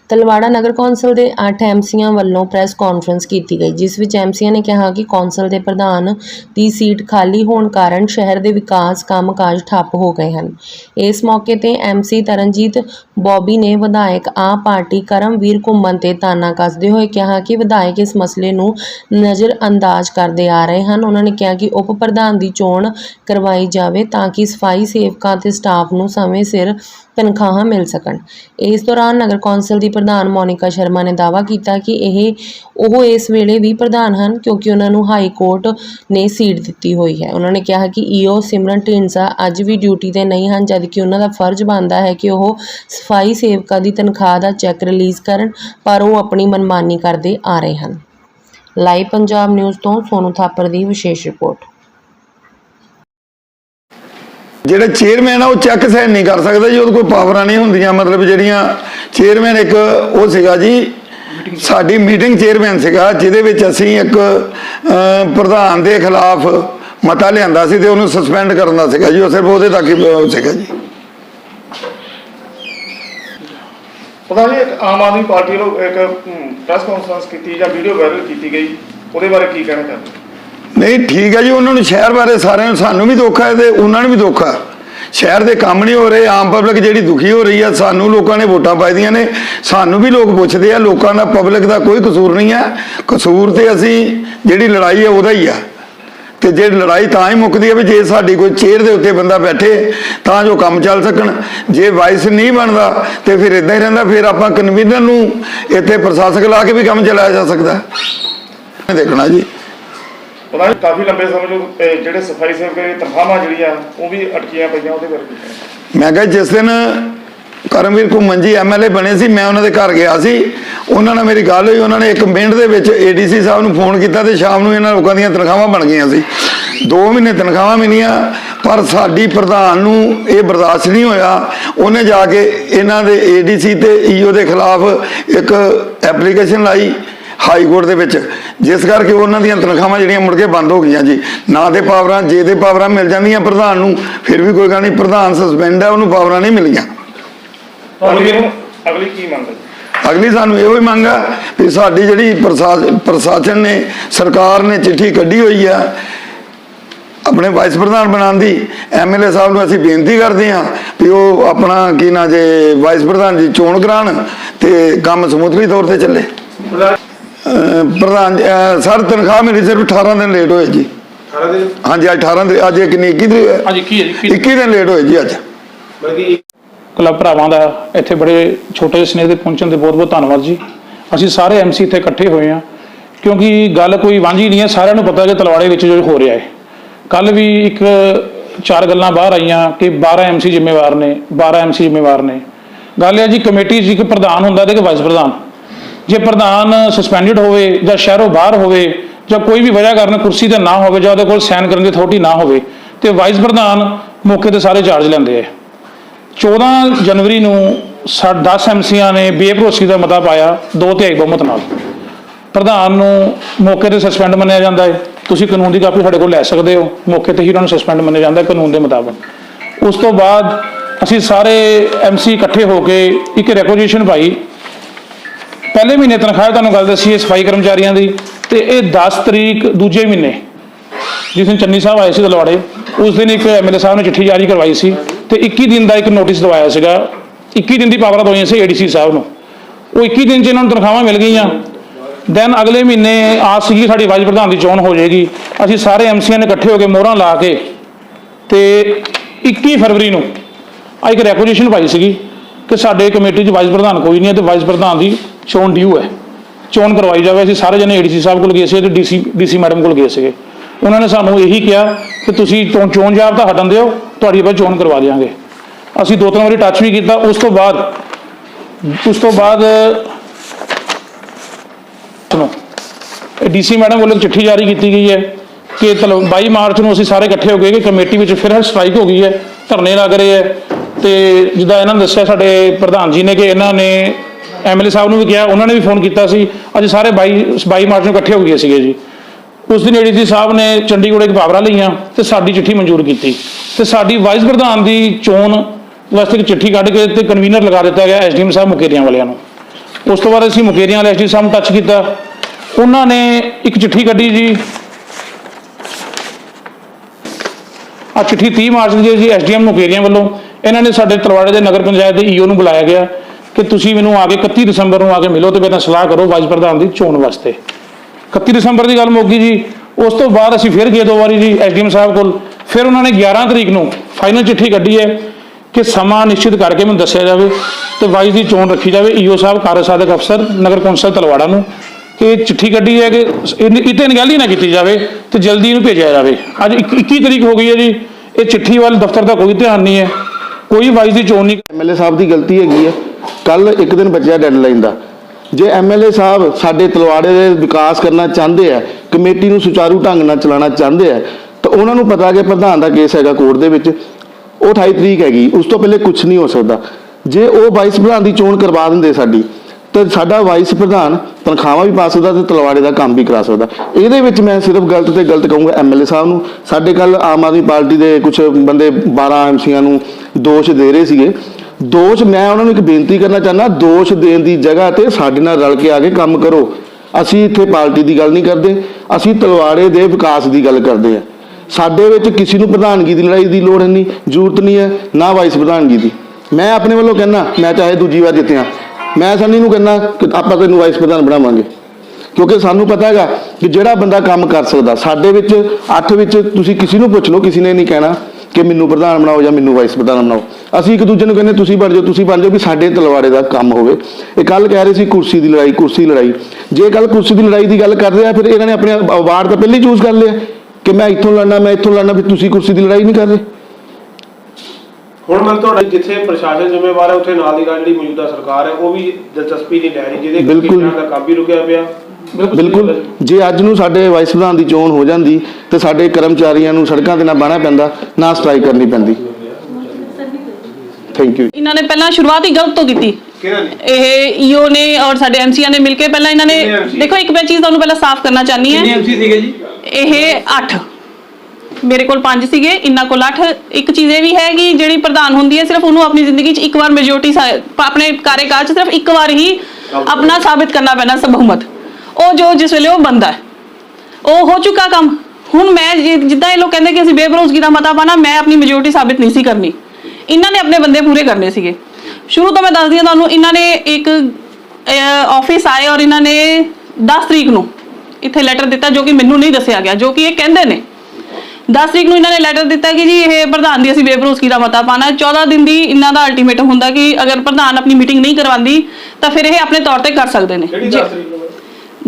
तलवाड़ा नगर council के 8 एमसीआं वालों press conference की गई, जिस विच एमसीआं ने कहा कि कौंसल के प्रधान की सीट खाली होने कारण शहर के विकास काम काज ठप्प हो गए हैं। इस मौके पर एमसी तरनजीत बॉबी ने विधायक आप पार्टी करमवीर घुम्मन ते ताना कसदे हुए कहा कि विधायक इस मसले नूं नज़रअंदाज करते आ रहे हैं। उन्होंने कहा कि उप प्रधान की चोण करवाई जाए ताकि सफाई सेवकों ते स्टाफ नूं समय सिर तनख्वाह मिल सकन। इस दौरान नगर कौंसल की प्रधान मोनिका शर्मा ने दावा किया कि ਉਹ इस वेले भी प्रधान हैं क्योंकि उन्होंने हाई कोर्ट ने सीट दी हुई है। उन्होंने कहा कि ईओ सिमरन ढींडसा अज भी ड्यूटी पर नहीं हैं, जबकि उन्होंने फर्ज बनता है कि वह सफाई सेवकों की तनख्वाह का चैक रिलीज़ करन, पर वो अपनी मनमानी करते आ रहे हैं। लाइव पंजाब न्यूज़ तो सोनू थापर की विशेष रिपोर्ट। ਜਿਹੜੇ ਚੇਅਰਮੈਨ ਆ ਉਹ ਚੈੱਕ ਸਾਈਨ ਨਹੀਂ ਕਰ ਸਕਦਾ ਜੀ, ਉਹਦੇ ਕੋਲ ਪਾਵਰਾਂ ਨਹੀਂ ਹੁੰਦੀਆਂ। ਮਤਲਬ ਜਿਹੜੀਆਂ ਚੇਅਰਮੈਨ ਇੱਕ ਉਹ ਸੀਗਾ ਜੀ ਸਾਡੀ ਮੀਟਿੰਗ ਚੇਅਰਮੈਨ ਸੀਗਾ, ਜਿਹਦੇ ਵਿੱਚ ਅਸੀਂ ਇੱਕ ਪ੍ਰਧਾਨ ਦੇ ਖਿਲਾਫ ਮਤਾ ਲਿਆਂਦਾ ਸੀ ਤੇ ਉਹਨੂੰ ਸਸਪੈਂਡ ਕਰਨ ਦਾ ਸੀਗਾ ਜੀ। ਉਹ ਸਿਰਫ ਉਹਦੇ ਤੱਕ ਹੀ ਸੀਗਾ ਜੀ। ਪਤਾ ਨਹੀਂ ਆਮ ਆਦਮੀ ਪਾਰਟੀ ਵੱਲੋਂ ਇੱਕ ਪ੍ਰੈਸ ਕਾਨਫਰੰਸ ਕੀਤੀ ਜਾਂ ਵੀਡੀਓ ਵਾਇਰਲ ਕੀਤੀ ਗਈ, ਉਹਦੇ ਬਾਰੇ ਕੀ ਕਹਿਣਾ ਚਾਹੁੰਦੇ? नहीं ठीक है जी, उन्होंने शहर बारे सारे सानू भी दुख है तो उन्होंने भी दुख है। शहर के काम नहीं हो रहे, आम पब्लिक जी दुखी हो रही है। सानू लोगों ने वोटां पाई दियां ने, सानू भी लोग पुछते हैं। लोगों का पब्लिक का कोई कसूर नहीं है, कसूर तो असी जी लड़ाई है वह ही है। तो जे लड़ाई तां ही मुकदी है भी जे साडी कोई चेयर के उत्ते बंदा बैठे तां जो काम चल सकन। जे वाइस नहीं बनता तो फिर इदां ही रहिंदा, फिर आपां कन्वीनर नूं इत्थे प्रशासक ला के भी काम चलाया जा सकता है। देखना जी पता नहीं काफ़ी लंबे समय जो ਜਿਹੜੇ ਸਫਾਈ ਸੇਵਕਾਂ ਦੀ ਤਨਖਾਹਾਂ ਜਿਹੜੀਆਂ ਉਹ ਵੀ ਅਟਕੀਆਂ ਪਈਆਂ, ਉਹਦੇ ਬਾਰੇ ਕੀ ਕਹਿਣਾ? मैं कहा जिस दिन करमवीर घुम्मन जी MLA बने सी, मैं उन्होंने घर गया सी, उन्होंने मेरी गल हुई, उन्होंने 1 मिनट के ADC साहब नूं फोन किया तो शाम नूं इन्हां लोकां दीयां तनख्वाहां बन गईयां सी। 2 महीने तनख्वाहां मिलियां, पर साडी प्रधान नूं ये बर्दाश्त नहीं होया। उन्हें जाके इन्हां दे ADC ते EO के खिलाफ एक एप्लीकेशन लाई हाई कोर्ट के विच, जिस करके उन्हां दीयां तनख्वाहां जिहड़ियां मुड़ के बंद हो गई जी। ना तो पावरां जे दे पावरां मिल जांदियां प्रधान नूं, फिर भी कोई गल नहीं, प्रधान सस्पेंड है, उन्होंने पावरां नहीं मिलियां। अगली की मंग है? अगली सानू यो ही मंग है भी साडी जिहड़ी प्रशासन ने सरकार ने चिट्ठी कढ़ी हुई है अपने वाइस प्रधान बनाने की, MLA साहब नूं असीं बेनती करते हैं भी वो अपना की ना जे वाइस प्रधान की चोण कराण ते काम समूथली तौर पर चले। प्रधान सर तनख्वाह मेरी सिर्फ 18 दिन लेट होए जी। हाँ जी, 18 दिन अज कितनी 21 दिन लेट होए जी। अज क्लब भरावां दा इत्थे बड़े छोटे स्नेह दे पहुंचण दे बहुत बहुत धन्नवाद जी। असीं सारे MC इत्थे इकट्ठे होए हैं क्योंकि गल कोई वांझी नहीं है, सारिਆਂ ਨੂੰ पता है कि तलवाड़े विच जो हो रहा है। कल भी एक 4 गल्लां बाहर आईयां कि 12 MC जिम्मेवार ने, 12 MC जिम्मेवार ने। गल है जी कमेटी च एक प्रधान हुंदा ते वाइस प्रधान, जे प्रधान सस्पैंडिड होवे जां शहरों बाहर होवे जां कोई भी वजह कारण कुर्सी ते ना होवे जां उहदे कोल साइन करन दी अथॉरिटी ना होवे ते वाइस प्रधान मौके ते सारे चार्ज लैंदे है। 14 जनवरी नूं 10 MCआं ने बेभरोसी का मता पाया 2/3 बहुमत नाल। प्रधान नूं मौके ते सस्पेंड मन्निया जांदा है। तुसीं कानून की कापी साडे कोल लै सकदे हो, मौके ते ही उन्हां नूं सस्पेंड मन्निया जांदा है कानून के मुताबिक। उस तो बाद असीं सारे MC इकट्ठे होके एक रिक्वेजिशन पाई। पहले महीने तनख्वाह तुहानूं गल दसी है सफाई कर्मचारियों की, तो ये 10 तरीक दूजे महीने जिस दिन चन्नी साहब आए थे तलवाड़े, उस दिन एक MLA साहब ने चिट्ठी जारी करवाई सी ते 21 दिन का एक नोटिस दवाया सीगा। 21 दिन की पावर दवाई सी ADC साहब नूं, वो 21 दिन च इन्होंने तनख्वाहां मिल गई। दैन अगले महीने आस सी साडी वाइस प्रधान की चोण हो जाएगी। असीं सारे MCआं ने इकट्ठे होकर मोहरां ला के ते 21 फरवरी नूं एक रिक्वेजिशन पाई सीगी कि साडे कमेटी च वाइस प्रधान कोई नहीं है तो वाइस प्रधान की चोण ड्यू है, चोण करवाई जाए। असीं सारे जने ADC साहब को गए थे तो DC मैडम को गए थे। उन्होंने सानू यही कहा कि तुसीं चोण जाब्ता हटन दिओ, तुहाडी पर चोण करवा देंगे। असीं 2-3 वारी टच भी किया। उस तो बाद DC मैडम वालों चिट्ठी जारी की गई है कि 22 मार्च को असीं सारे इकट्ठे हो गए कि कमेटी में फिर स्ट्राइक हो गई है, धरने लग रहे हैं। तो जिद्दां इन्होंने दस्सिया साडे प्रधान जी ने कि इन्होंने MLA साहब ने भी कहा, उन्होंने भी फोन किया सी। अज सारे 22 मार्च को इकट्ठे हो गए थे जी। उस दिन ADC साहब ने चंडीगढ़ एक पावरां लईआं ते साडी चिट्ठी मंजूर की ते साडी वाइस प्रधान की चोण वास्ते एक चिट्ठी कढ़ के ते कन्वीनर लगा दिता गया SDM साहब मुकेरियां वालियां नूं। ਉਸ ਤੋਂ ਬਾਅਦ ਅਸੀਂ ਮੁਕੇਰੀਆਂ ਵਾਲੇ ਐਸਡੀ ਸਾਹਿਬ ਨੂੰ ਟੱਚ ਕੀਤਾ। ਉਹਨਾਂ ਨੇ ਇੱਕ ਚਿੱਠੀ ਕੱਢੀ ਜੀ, ਆ ਚਿੱਠੀ 30 ਮਾਰਚ ਦੀ ਜੀ ਐਸਡੀਐਮ ਮੁਕੇਰੀਆਂ ਵੱਲੋਂ। ਇਹਨਾਂ ਨੇ ਸਾਡੇ ਤਲਵਾੜੇ ਦੇ ਨਗਰ ਪੰਚਾਇਤ ਦੇ ਈਓ ਨੂੰ ਬੁਲਾਇਆ ਗਿਆ ਕਿ ਤੁਸੀਂ ਮੈਨੂੰ ਆ ਕੇ 31 ਦਸੰਬਰ ਨੂੰ ਆ ਕੇ ਮਿਲੋ ਤੇ ਮੇਰੇ ਨਾਲ ਸਲਾਹ ਕਰੋ ਵਾਈਸ ਪ੍ਰਧਾਨ ਦੀ ਚੋਣ ਵਾਸਤੇ। 31 ਦਸੰਬਰ ਦੀ ਗੱਲ ਮੁੱਕ ਗਈ ਜੀ। ਉਸ ਤੋਂ ਬਾਅਦ ਅਸੀਂ ਫਿਰ ਗਏ 2 ਵਾਰੀ ਜੀ ਐਸਡੀਐਮ ਸਾਹਿਬ ਕੋਲ। ਫਿਰ ਉਹਨਾਂ ਨੇ 11 ਤਰੀਕ ਨੂੰ ਫਾਈਨਲ ਚਿੱਠੀ ਕੱਢੀ ਹੈ ਕਿ ਸਮਾਂ ਨਿਸ਼ਚਿਤ ਕਰਕੇ ਮੈਨੂੰ ਦੱਸਿਆ ਜਾਵੇ ਤੇ ਵਾਈਸ ਦੀ ਚੋਣ ਰੱਖੀ ਜਾਵੇ। ਈਓ ਸਾਹਿਬ ਕਾਰਜ ਸਾਧਕ ਅਫਸਰ ਨਗਰ ਕੌਂਸਲ ਤਲਵਾੜਾ ਨੂੰ ਕਿ ਚਿੱਠੀ ਕੱਢੀ ਹੈ ਕਿ ਇਤੇ ਨਿਗਰਾਨੀ ਨਾ ਕੀਤੀ ਜਾਵੇ ਤੇ ਜਲਦੀ ਇਹਨੂੰ ਭੇਜਿਆ ਜਾਵੇ। ਅੱਜ 21 ਤਰੀਕ ਹੋ ਗਈ ਹੈ ਜੀ, ਇਹ ਚਿੱਠੀ ਵੱਲ ਦਫ਼ਤਰ ਦਾ ਕੋਈ ਧਿਆਨ ਨਹੀਂ ਹੈ, ਕੋਈ ਵਾਈਸ ਦੀ ਚੋਣ ਨਹੀਂ। ਐਮਐਲਏ ਸਾਹਿਬ ਦੀ ਗਲਤੀ ਹੈਗੀ ਹੈ। ਕੱਲ ਇੱਕ ਦਿਨ ਬਚਿਆ ਡੈਡਲਾਈਨ ਦਾ। ਜੇ ਐਮਐਲਏ ਸਾਹਿਬ ਸਾਡੇ ਤਲਵਾੜੇ ਦੇ ਵਿਕਾਸ ਕਰਨਾ ਚਾਹੁੰਦੇ ਆ, ਕਮੇਟੀ ਨੂੰ ਸੁਚਾਰੂ ਢੰਗ ਨਾਲ ਚਲਾਉਣਾ ਚਾਹੁੰਦੇ ਆ, ਤਾਂ ਉਹਨਾਂ ਨੂੰ ਪਤਾ ਕਿ ਪ੍ਰਧਾਨ ਦਾ ਕੇਸ ਹੈਗਾ ਕੋਰਟ ਦੇ ਵਿੱਚ, ਉਹ 28 ਤਰੀਕ ਹੈਗੀ, ਉਸ ਤੋਂ ਪਹਿਲੇ ਕੁਝ ਨਹੀਂ ਹੋ ਸਕਦਾ। ਜੇ ਉਹ ਵਾਈਸ ਪ੍ਰਧਾਨ ਦੀ ਚੋਣ ਕਰਵਾ ਦਿੰਦੇ ਸਾਡੀ, ਤਾਂ ਸਾਡਾ ਵਾਈਸ ਪ੍ਰਧਾਨ ਤਨਖਾਹਾਂ ਵੀ ਪਾ ਸਕਦਾ ਤੇ ਤਲਵਾੜੇ ਦਾ ਕੰਮ ਵੀ ਕਰਾ ਸਕਦਾ। ਇਹਦੇ ਵਿੱਚ ਮੈਂ ਸਿਰਫ ਗਲਤ ਤੇ ਗਲਤ ਕਹੂੰਗਾ ਐਮਐਲਏ ਸਾਹਿਬ ਨੂੰ। ਸਾਡੇ ਕੱਲ ਆਮ ਆਦਮੀ ਪਾਰਟੀ ਦੇ ਕੁਝ ਬੰਦੇ 12 ਐਮਸੀਆਂ ਨੂੰ ਦੋਸ਼ ਦੇ ਰਹੇ ਸੀਗੇ। ਦੋਸ਼, ਮੈਂ ਉਹਨਾਂ ਨੂੰ ਇੱਕ ਬੇਨਤੀ ਕਰਨਾ ਚਾਹੁੰਦਾ, ਦੋਸ਼ ਦੇਣ ਦੀ ਜਗ੍ਹਾ ਤੇ ਸਾਡੇ ਨਾਲ ਰਲ ਕੇ ਆ ਕੇ ਕੰਮ ਕਰੋ। ਅਸੀਂ ਇੱਥੇ ਪਾਰਟੀ ਦੀ ਗੱਲ ਨਹੀਂ ਕਰਦੇ, ਅਸੀਂ ਤਲਵਾੜੇ ਦੇ ਵਿਕਾਸ ਦੀ ਗੱਲ ਕਰਦੇ ਆ। ਸਾਡੇ ਵਿੱਚ ਕਿਸੇ ਨੂੰ ਪ੍ਰਧਾਨਗੀ ਦੀ ਲੜਾਈ ਦੀ ਲੋੜ ਨਹੀਂ, ਜ਼ਰੂਰਤ ਨਹੀਂ ਹੈ, ਨਾ ਵਾਈਸ ਪ੍ਰਧਾਨਗੀ ਦੀ। ਮੈਂ ਆਪਣੇ ਵੱਲੋਂ ਕਹਿੰਦਾ, ਮੈਂ ਚਾਹੇ ਦੂਜੀ ਵਾਰ ਜਿੱਤਿਆ, ਮੈਂ ਸੰਨੀ ਨੂੰ ਕਹਿੰਦਾ ਕਿ ਆਪਾਂ ਤੈਨੂੰ ਵਾਈਸ ਪ੍ਰਧਾਨ ਬਣਾਵਾਂਗੇ, ਕਿਉਂਕਿ ਸਾਨੂੰ ਪਤਾ ਹੈਗਾ ਕਿ ਜਿਹੜਾ ਬੰਦਾ ਕੰਮ ਕਰ ਸਕਦਾ। ਸਾਡੇ ਵਿੱਚ 8 ਵਿੱਚ ਤੁਸੀਂ ਕਿਸੇ ਨੂੰ ਪੁੱਛ ਲਓ, ਕਿਸੇ ਨੇ ਨਹੀਂ ਕਹਿਣਾ ਕਿ ਮੈਨੂੰ ਪ੍ਰਧਾਨ ਬਣਾਓ ਜਾਂ ਮੈਨੂੰ ਵਾਈਸ ਪ੍ਰਧਾਨ ਬਣਾਓ। ਅਸੀਂ ਇੱਕ ਦੂਜੇ ਨੂੰ ਕਹਿੰਦੇ ਤੁਸੀਂ ਬਣ ਜਾਓ, ਤੁਸੀਂ ਬਣ ਜਾਓ, ਵੀ ਸਾਡੇ ਤਲਵਾੜੇ ਦਾ ਕੰਮ ਹੋਵੇ। ਇਹ ਕੱਲ ਕਹਿ ਰਹੇ ਸੀ ਕੁਰਸੀ ਦੀ ਲੜਾਈ, ਕੁਰਸੀ ਲੜਾਈ। ਜੇ ਕੱਲ ਕੁਰਸੀ ਦੀ ਲੜਾਈ ਦੀ ਗੱਲ ਕਰਦੇ ਆ, ਫਿਰ ਇਹਨਾਂ ਨੇ ਆਪਣੇ ਵਾਰਡ ਤਾਂ ਪਹਿਲਾਂ ਹੀ ਚੂਜ਼ ਕਰ ਲਿਆ ਕਿ ਮੈਂ ਇੱਥੋਂ ਲੜਨਾ, ਮੈਂ ਇੱਥੋਂ ਲੜਨਾ, ਫਿਰ ਤੁਸੀਂ ਕੁਰਸੀ ਦੀ ਲੜਾਈ ਨਹੀਂ ਕਰ ਰਹੇ। ਹੁਣ ਮੈਂ ਤੁਹਾਡਾ ਜਿੱਥੇ ਪ੍ਰਸ਼ਾਸਨ ਜ਼ਿੰਮੇਵਾਰ ਹੈ ਉੱਥੇ ਨਾਲ ਦੀ ਨਾਲ ਜਿਹੜੀ ਮੌਜੂਦਾ ਸਰਕਾਰ ਹੈ ਉਹ ਵੀ ਦਿਲਚਸਪੀ ਨਹੀਂ ਲੈ ਰਹੀ, ਜਿਹਦੇ ਬਿਲਕੁਲ ਦਾ ਕੰਮ ਵੀ ਰੁਕਿਆ ਪਿਆ। ਬਿਲਕੁਲ, ਜੇ ਅੱਜ ਨੂੰ ਸਾਡੇ ਵਾਈਸ ਪ੍ਰਧਾਨ ਦੀ ਚੋਣ ਹੋ ਜਾਂਦੀ ਤੇ ਸਾਡੇ ਕਰਮਚਾਰੀਆਂ ਨੂੰ ਸੜਕਾਂ ਤੇ ਨਾ ਬਹਿਣਾ ਪੈਂਦਾ, ਨਾ ਸਟ੍ਰਾਈਕ ਕਰਨੀ ਪੈਂਦੀ। Thank you. ਇਹਨਾਂ ਨੇ ਪਹਿਲਾਂ ਸ਼ੁਰੂਆਤ ਹੀ ਗਲਤ ਤੋਂ ਕੀਤੀ। ਕਿਹਨਾਂ ਨੇ? ਇਹ ਈਓ ਨੇ ਔਰ ਸਾਡੇ ਐਮਸੀਆਂ ਨੇ ਮਿਲ ਕੇ ਪਹਿਲਾਂ ਇਹਨਾਂ ਨੇ, ਦੇਖੋ ਇੱਕ ਮੈਂ ਚੀਜ਼ ਤੁਹਾਨੂੰ ਪਹਿਲਾਂ ਸਾਫ਼ ਕਰਨਾ ਚਾਹਨੀ ਹੈ। ਕਿੰਨੇ ਐਮਸੀ ਸੀਗੇ ਜੀ? ਇਹ 8, ਮੇਰੇ ਕੋਲ 5 ਸੀਗੇ, ਇਹਨਾਂ ਕੋਲ 8। ਇੱਕ ਚੀਜ਼ ਇਹ ਵੀ ਹੈ ਕਿ ਜਿਹੜੀ ਪ੍ਰਧਾਨ ਹੁੰਦੀ ਹੈ ਸਿਰਫ ਉਹਨੂੰ ਆਪਣੀ ਜ਼ਿੰਦਗੀ 'ਚ ਇੱਕ ਵਾਰ ਮੈਜੋਰਟੀ, ਆਪਣੇ ਕਾਰਜਕਾਲ 'ਚ ਸਿਰਫ ਇੱਕ ਵਾਰ ਹੀ ਆਪਣਾ ਸਾਬਿਤ ਕਰਨਾ ਪੈਣਾ ਬਹੁਮਤ। ਉਹ ਜੋ ਜਿਸ ਵੇਲੇ ਉਹ ਬੰਦਾ ਹੈ, ਉਹ ਹੋ ਚੁੱਕਾ ਕੰਮ। ਹੁਣ ਮੈਂ ਜਿੱਦਾਂ ਇਹ ਲੋਕ ਕਹਿੰਦੇ ਕਿ ਅਸੀਂ ਬੇਭਰੋਸਗੀ ਦਾ ਮਤਾ ਪਾਣਾ, ਮੈਂ ਆਪਣੀ ਮੈਜੋਰਟੀ ਸਾਬਿਤ ਨਹੀਂ ਸੀ ਕਰਨੀ। ਇਹਨਾਂ ਨੇ ਆਪਣੇ ਬੰਦੇ ਪੂਰੇ ਕਰਨੇ ਸੀਗੇ। ਸ਼ੁਰੂ ਤੋਂ ਮੈਂ ਦੱਸਦੀ ਹਾਂ ਤੁਹਾਨੂੰ, ਇਹਨਾਂ ਨੇ ਇੱਕ ਆਫਿਸ ਆਏ ਔਰ ਇਹਨਾਂ ਨੇ 10 ਤਰੀਕ ਨੂੰ ਇੱਥੇ ਲੈਟਰ ਦਿੱਤਾ, ਜੋ ਕਿ ਮੈਨੂੰ ਨਹੀਂ ਦੱਸਿਆ ਗਿਆ, ਜੋ ਕਿ ਇਹ ਕਹਿੰਦੇ ਨੇ। 10 ਤਰੀਕ ਨੂੰ ਇਹਨਾਂ ਨੇ ਲੈਟਰ ਦਿੱਤਾ ਕਿ ਜੀ ਇਹ ਪ੍ਰਧਾਨ ਦੀ ਅਸੀਂ ਬੇਭਰੋਸਗੀ ਦਾ ਮਤਾ ਪਾਣਾ। 14 ਦਿਨ ਦੀ ਇਹਨਾਂ ਦਾ ਅਲਟੀਮੇਟਮ ਹੁੰਦਾ ਕਿ ਅਗਰ ਪ੍ਰਧਾਨ ਆਪਣੀ ਮੀਟਿੰਗ ਨਹੀਂ ਕਰਵਾਉਂਦੀ ਤਾਂ ਫਿਰ ਇਹ ਆਪਣੇ ਤੌਰ ਤੇ ਕਰ ਸਕਦੇ ਨੇ।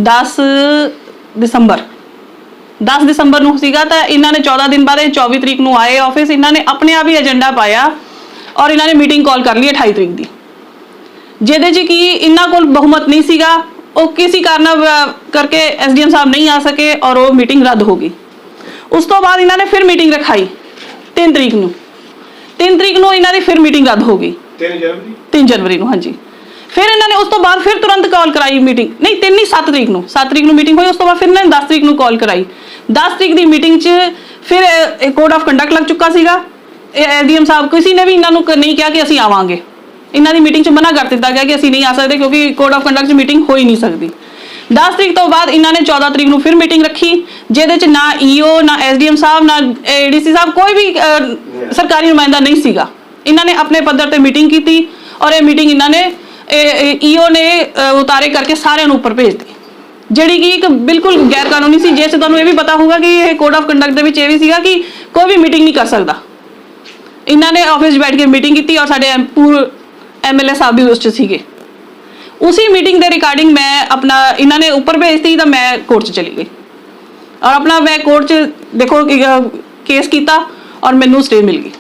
10 ਦਸੰਬਰ ਨੂੰ ਸੀਗਾ, ਤਾਂ ਇਹਨਾਂ ਨੇ 14 ਦਿਨ ਬਾਅਦ 24 ਤਰੀਕ ਨੂੰ ਆਏ ਆਫਿਸ। ਇਹਨਾਂ ਨੇ ਆਪਣੇ ਆਪ ਹੀ ਏਜੰਡਾ ਪਾਇਆ ਔਰ ਇਹਨਾਂ ਨੇ ਮੀਟਿੰਗ ਕਾਲ ਕਰ ਲਈ 28 ਤਰੀਕ ਦੀ, ਜਿਹਦੇ 'ਚ ਕਿ ਇਹਨਾਂ ਕੋਲ ਬਹੁਮਤ ਨਹੀਂ ਸੀਗਾ। ਉਹ ਕਿਸੇ ਕਾਰਨ ਕਰਕੇ ਐਸਡੀਐਮ ਸਾਹਿਬ ਨਹੀਂ ਆ ਸਕੇ ਔਰ ਉਹ ਮੀਟਿੰਗ ਰੱਦ ਹੋ ਗਈ। ਉਸ ਤੋਂ ਬਾਅਦ ਇਹਨਾਂ ਨੇ ਫਿਰ ਮੀਟਿੰਗ ਰਖਾਈ 3 ਤਰੀਕ ਨੂੰ। 3 ਤਰੀਕ ਨੂੰ ਇਹਨਾਂ ਦੀ ਫਿਰ ਮੀਟਿੰਗ ਰੱਦ ਹੋ ਗਈ। 3 ਜਨਵਰੀ ਨੂੰ, ਹਾਂਜੀ। ਫਿਰ ਇਹਨਾਂ ਨੇ ਉਸ ਤੋਂ ਬਾਅਦ ਫਿਰ ਤੁਰੰਤ ਕਾਲ ਕਰਾਈ ਮੀਟਿੰਗ, ਨਹੀਂ 3 ਨਹੀਂ 7 ਤਰੀਕ ਨੂੰ, 7 ਤਰੀਕ ਨੂੰ ਮੀਟਿੰਗ ਹੋਈ। ਉਸ ਤੋਂ ਬਾਅਦ ਫਿਰ ਇਹਨਾਂ ਨੇ 10 ਤਰੀਕ ਨੂੰ ਕਾਲ ਕਰਾਈ। 10 ਤਰੀਕ ਦੀ ਮੀਟਿੰਗ 'ਚ ਫਿਰ ਕੋਡ ਆਫ ਕੰਡਕਟ ਲੱਗ ਚੁੱਕਾ ਸੀਗਾ। ਐਸਡੀਐਮ ਸਾਹਿਬ ਕਿਸੇ ਨੇ ਵੀ ਇਹਨਾਂ ਨੂੰ ਨਹੀਂ ਕਿਹਾ ਕਿ ਅਸੀਂ ਆਵਾਂਗੇ। ਇਹਨਾਂ ਦੀ ਮੀਟਿੰਗ 'ਚ ਮਨਾ ਕਰ ਦਿੱਤਾ ਗਿਆ ਕਿ ਅਸੀਂ ਨਹੀਂ ਆ ਸਕਦੇ, ਕਿਉਂਕਿ ਕੋਡ ਆਫ ਕੰਡਕਟ 'ਚ ਮੀਟਿੰਗ ਹੋ ਹੀ ਨਹੀਂ ਸਕਦੀ। 10 ਤਰੀਕ ਤੋਂ ਬਾਅਦ ਇਹਨਾਂ ਨੇ 14 ਤਰੀਕ ਨੂੰ ਫਿਰ ਮੀਟਿੰਗ ਰੱਖੀ, ਜਿਹਦੇ 'ਚ ਨਾ ਈਓ, ਨਾ ਐਸਡੀਐਮ ਸਾਹਿਬ, ਨਾ ਏਡੀਸੀ ਸਾਹਿਬ, ਕੋਈ ਵੀ ਸਰਕਾਰੀ ਨੁਮਾਇੰਦਾ ਨਹੀਂ ਸੀਗਾ। ਇਹਨਾਂ ਨੇ ਆਪਣੇ ਪੱਧਰ ਤੇ ਮੀਟਿੰਗ ਕੀਤੀ ਔਰ ਇਹ ਮੀਟਿੰਗ ਇਹਨਾਂ ਨੇ ਈਓ ਨੇ ਉਤਾਰੇ ਕਰਕੇ ਸਾਰਿਆਂ ਨੂੰ ਉੱਪਰ ਭੇਜ ਦਿੱਤੀ, ਜਿਹੜੀ ਕਿ ਇੱਕ ਬਿਲਕੁਲ ਗੈਰ ਕਾਨੂੰਨੀ ਸੀ। ਜਿਸ ਤੁਹਾਨੂੰ ਇਹ ਵੀ ਪਤਾ ਹੋਊਗਾ ਕਿ ਇਹ ਕੋਡ ਆਫ ਕੰਡਕਟ ਦੇ ਵਿੱਚ ਇਹ ਵੀ ਸੀਗਾ ਕਿ ਕੋਈ ਵੀ ਮੀਟਿੰਗ ਨਹੀਂ ਕਰ ਸਕਦਾ। ਇਹਨਾਂ ਨੇ ਆਫਿਸ 'ਚ ਬੈਠ ਕੇ ਮੀਟਿੰਗ ਕੀਤੀ ਔਰ ਸਾਡੇ ਐਮਐਲਏ ਸਾਹਿਬ ਵੀ ਉਸ 'ਚ ਸੀਗੇ। ਉसी मीटिंग ਦੇ ਰਿਕਾਰਡਿੰਗ ਮੈਂ ਆਪਣਾ ਇਹਨਾਂ ਨੇ ਉੱਪਰ ਭੇਜਤੀ ਤਾਂ ਮੈਂ ਕੋਰਟ 'ਚ ਚਲੀ ਗਈ ਔਰ ਆਪਣਾ ਮੈਂ ਕੋਰਟ 'ਚ ਦੇਖੋ ਕੇਸ ਕੀਤਾ ਔਰ ਮੈਨੂੰ ਸਟੇ ਮਿਲ ਗਈ।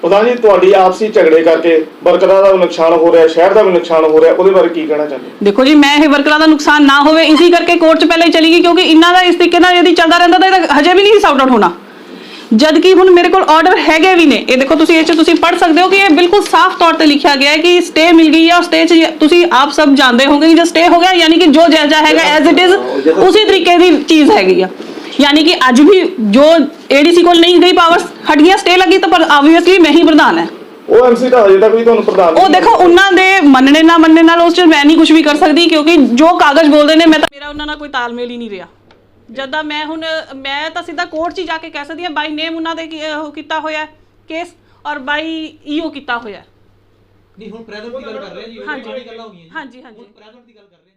ਪ੍ਰਧਾਨ ਜੀ, ਤੁਹਾਡੀ ਆਪਸੀ ਝਗੜੇ ਕਰਕੇ ਵਰਕਰਾਂ ਦਾ ਵੀ ਨੁਕਸਾਨ ਹੋ ਰਿਹਾ, ਸ਼ਹਿਰ ਦਾ ਵੀ ਨੁਕਸਾਨ ਹੋ ਰਿਹਾ, ਉਹਦੇ ਬਾਰੇ ਕੀ ਕਹਿਣਾ ਚਾਹੁੰਦੇ? ਦੇਖੋ ਜੀ, ਮੈਂ ਇਹ ਵਰਕਰਾਂ ਦਾ ਨੁਕਸਾਨ ਨਾ ਹੋਵੇ ਇਸੇ ਕਰਕੇ ਕੋਰਟ 'ਚ ਪਹਿਲਾਂ ਹੀ ਚਲੀ ਗਈ, ਕਿਉਂਕਿ ਇਹਨਾਂ ਦਾ ਇਸ ਤਰੀਕੇ ਨਾਲ ਯਦੀ ਚੱਲਦਾ ਰਹਿੰਦਾ ਤਾਂ ਇਹ ਹਜੇ ਵੀ ਨਹੀਂ ਸਾਊਟ ਆਊਟ ਹੋਣਾ। ਜਦ ਕਿ ਹੁਣ ਮੇਰੇ ਕੋਲ ਆਰਡਰ ਹੈਗੇ ਵੀ ਨੇ, ਇਹ ਦੇਖੋ ਤੁਸੀਂ ਇਹ 'ਚ ਤੁਸੀਂ ਪੜ੍ਹ ਸਕਦੇ ਹੋ ਕਿ ਇਹ ਬਿਲਕੁਲ ਸਾਫ਼ ਤੌਰ ਤੇ ਲਿਖਿਆ ਗਿਆ ਹੈ ਕਿ ਸਟੇ ਮਿਲ ਗਈ ਹੈ। ਸਟੇ 'ਚ ਤੁਸੀਂ ਆਪ ਸਭ ਜਾਣਦੇ ਹੋਗੇ ਕਿ ਜੋ ਸਟੇ ਹੋ ਗਿਆ ਯਾਨੀ ਕਿ ਜੋ ਜਾਇਜ਼ਾ ਹੈਗਾ ਐਜ਼ ਇਟ ਇਜ਼ ਉਸੇ ਤਰੀਕੇ ਦੀ ਚੀਜ਼ ਹੈਗੀ ਆ। यानी कि आज भी जो एडीसी को नहीं गई पावर्स हट गया, स्टे लगी, तो पर ऑब्वियसली मैं ही प्रधान है। ਉਹ ਐਮਸੀ ਦਾ ਅਜੇ ਤੱਕ ਵੀ ਤੁਹਾਨੂੰ ਪ੍ਰਧਾਨ ਉਹ ਦੇਖੋ ਉਹਨਾਂ ਦੇ ਮੰਨਣੇ ਨਾ ਮੰਨਣੇ ਨਾਲ ਉਸ 'ਚ ਮੈਂ ਨਹੀਂ ਕੁਝ ਵੀ ਕਰ ਸਕਦੀ, ਕਿਉਂਕਿ ਜੋ ਕਾਗਜ਼ ਬੋਲਦੇ ਨੇ ਮੇਰਾ ਉਹਨਾਂ ਨਾਲ ਕੋਈ ਤਾਲਮੇਲ ਹੀ ਨਹੀਂ ਰਿਹਾ। ਜਦਾਂ ਮੈਂ ਤਾਂ ਸਿੱਧਾ ਕੋਰਟ 'ਚ ਜਾ ਕੇ ਕਹਿ ਸਕਦੀ ਹਾਂ, ਬਾਈ ਨੇਮ ਉਹਨਾਂ ਦੇ ਉਹ ਕੀਤਾ ਹੋਇਆ ਕੇਸ ਔਰ ਬਾਈ ਈਓ ਕੀਤਾ ਹੋਇਆ। ਨਹੀਂ ਹੁਣ ਪ੍ਰੈਜ਼ੈਂਟ ਦੀ ਗੱਲ ਕਰ ਰਹੇ ਜੀ, ਹਾਂਜੀ ਗੱਲਾਂ ਹੋ ਗਈਆਂ ਜੀ। ਹਾਂਜੀ ਪ੍ਰੈਜ਼ੈਂਟ ਦੀ ਗੱਲ ਕਰ ਰਹੇ